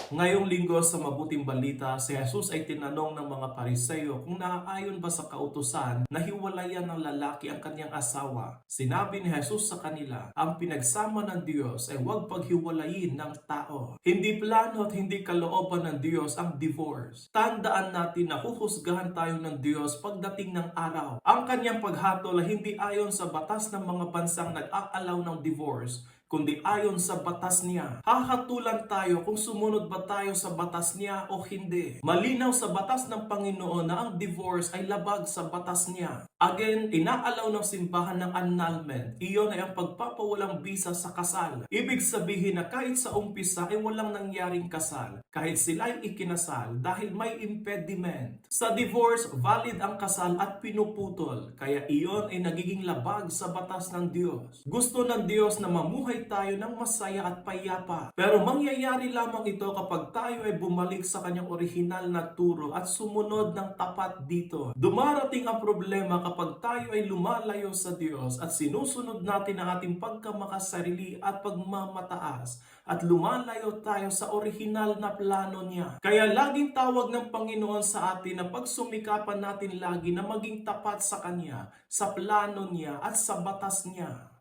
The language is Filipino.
Ngayong linggo sa Mabuting Balita, si Jesus ay tinanong ng mga Pariseo kung naaayon ba sa kautusan na hiwalayan ng lalaki ang kanyang asawa. Sinabi ni Jesus sa kanila, ang pinagsama ng Diyos ay huwag paghiwalayin ng tao. Hindi plano at hindi kalooban ng Diyos ang divorce. Tandaan natin na huhusgahan tayo ng Diyos pagdating ng araw. Ang kanyang paghatol ay hindi ayon sa batas ng mga bansang nag-aalaw ng divorce, kundi ayon sa batas niya. Hahatulan tayo kung sumunod ba tayo sa batas niya o hindi. Malinaw sa batas ng Panginoon na ang divorce ay labag sa batas niya. Again, inaalaw ng simbahan ng annulment. Iyon ay ang pagpapawalang bisa sa kasal. Ibig sabihin na kahit sa umpisa ay walang nangyaring kasal, kahit sila ay ikinasal dahil may impediment. Sa divorce, valid ang kasal at pinuputol, kaya iyon ay nagiging labag sa batas ng Diyos. Gusto ng Diyos na mamuhay tayo ng masaya at payapa. Pero mangyayari lamang ito kapag tayo ay bumalik sa kanyang orihinal na turo at sumunod ng tapat dito. Dumarating ang problema kapag tayo ay lumalayo sa Diyos at sinusunod natin ang ating pagkamakasarili at pagmamataas at lumalayo tayo sa orihinal na plano niya. Kaya laging tawag ng Panginoon sa atin na pagsumikapan natin lagi na maging tapat sa Kanya, sa plano niya at sa batas niya.